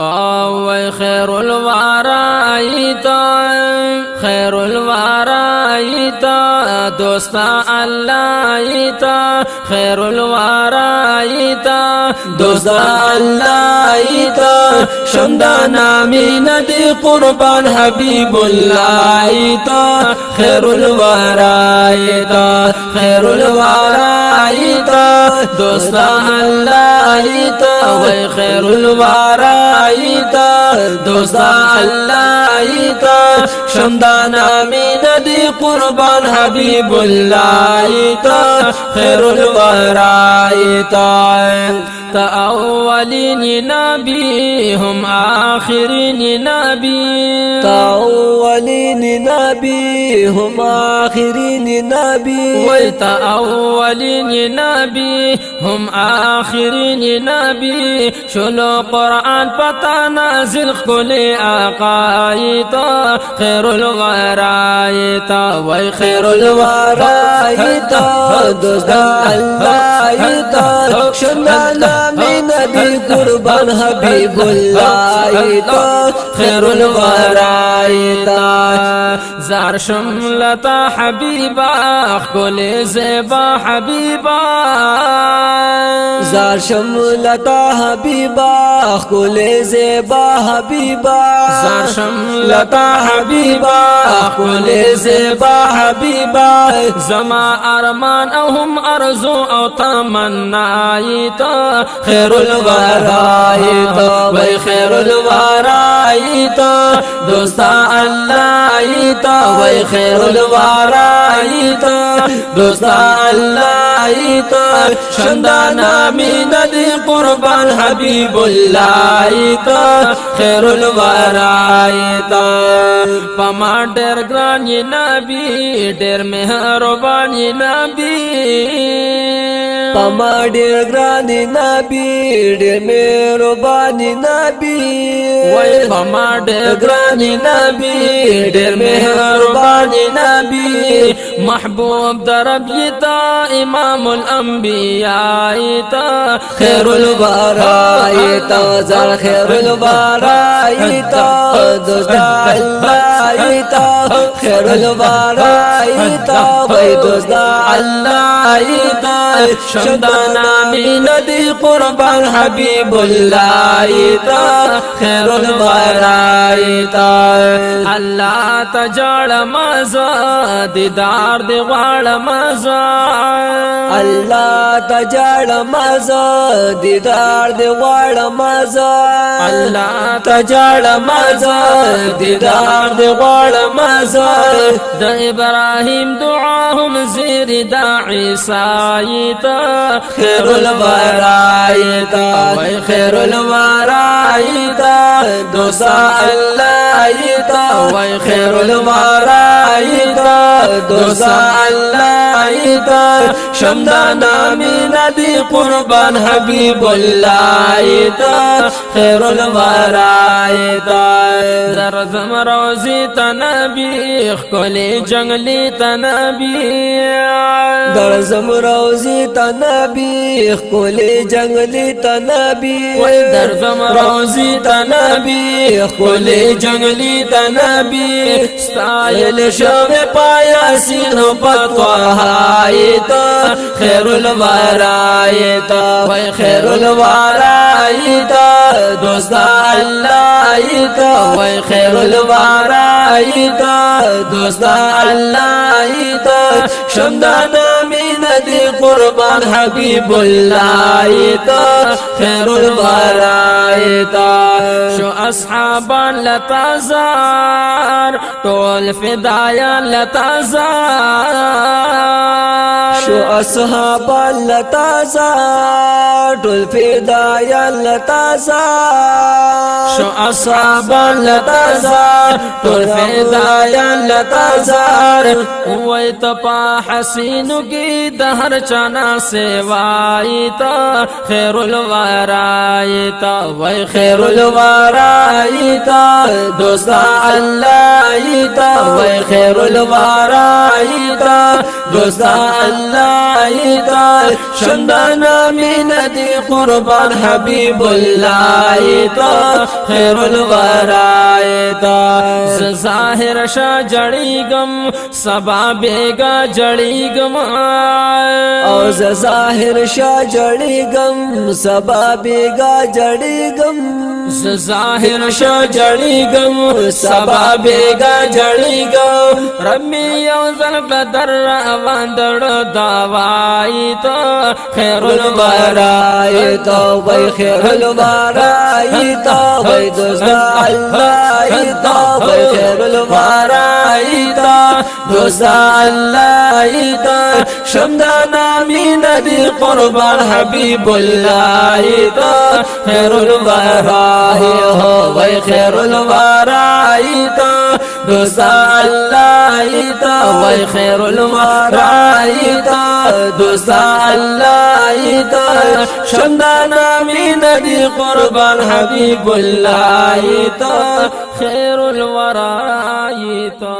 او خیر الورا ایتا خیر الورا ایتا دوستا اللہ ایتا خیر الورا ایتا دوستا اللہ ایتا شمدانا من دی قربان حبیب اللہ ایتا خیر الورا ایتا خیر الورا ایتا دوستا اللہ ایتا وی خیر الورا ایتا دوستا اللہ ایتا شمدانا من دی قربان حبیب اللہ ایتا خیر الورا ایتا تا اولین نبی ہم آخرین نبی تا اولین نبی ہم آخرین نبی وی تا اولین نبی ہم آخرین نبی شلو قرآن پتا نازل کلی آقایتا خیر الورایتا وی خیر الورایتا دوستا اللہ ایتا شمدانا من دی قربان حبیب اللہ ایتا خیر الورایتا زار شملتا حبیبا کلی زیبا حبیبا زار شملتا حبیبا کلی زیبا حبیبا زار شملتا حبیبا کلی زیبا حبیبا زما ارمان او هم ارزو او تمنا ایتا خیر الورایتا وی خیر الورایتا دوستا اللہ ایتا وی خیر الورایتا دوستا اللہ ایتا شمدانا من دی قربان حبیب اللہ ایتا خیر الورایتا پما ڈیر گرانی نبی ڈیر مہربانی نبی پما ډیر ګران نبی ډیر مهربان نبی وای پما ډیر ګران نبی ډیر مهربان نبی محبوب درب یتا امام الانبیاء تا خیر الورا ایتا زر خیر الورا ایتا دوستا اللہ ایتا خیر الورا ایتا وی دوستا اللہ ایتا شمدانا من دی قربان حبیب اللہ ایتا خیر الورایتا اللہ تجاڑ مزا دیدار دی غاڑ مزا اللہ تجاڑ مزا دیدار دی غاڑ مزا اللہ تجاڑ مزا دیدار دی غاڑ مزا دا ابراہیم دعاهم زیر دا عیسیتا خیر الورایتا وی خیر الورایتا دوستا اللہ ایتا وی خیر الورایتا دوستا اللہ ایتا شمدانا من دی قربان حبیب اللہ ایتا خیر الورایتا درزم روزی تنبی کلی جنگلی تنبی درزم روزی تنبی کلی جنگلی تنبی درزم روزی تنبی کلی جنگلی تنبی ستایل شب پایا سین پتوہایتا خیر الورایتا وی خیر الورایتا دوستا اللہ ایتا وی خیر الورایتا دوستا اللہ ایتا شمدانا من دی قربان حبیب اللہ ایتا خیر الورایتا شو اصحابان لتازار طول فدایان لتازار شو اصحابان لتازار طول فدایان لتازار شو اصحاب لتازار طول فدایا لتازار وی تپا حسینو کی دہر چانا سیوائی تا خیر الورائی تا وی خیر الورائی تا دوستا اللہ تا وی خیر الورائی تا دوستا اللہ تا شمدانا من دی قربان حبیب اللہ تا خیر الورائی تا ظاہر شا جڑی گم سبا بیگا جڑی گم او ظاہر شا جڑی گم سبا بیگا جڑی گم ظاہر شا جڑی گم سبا بیگا جڑی گم ربی یوزل قدر روان دڑ دوائی تو خیر الورائی تو وی خیر الورائی تو وی دوستا اللہ تو وی خیر الورائی تو دوستا اللہ تو شمدانا من دی قربان حبیب اللہ تو خیر الورائی ہو وی خیر الورائی تو دوستا اللہ تو وی خیر الورائی تو دوستا اللہ تو شمدانا من دی قربان حبیب اللہ تو خیر الورائی تو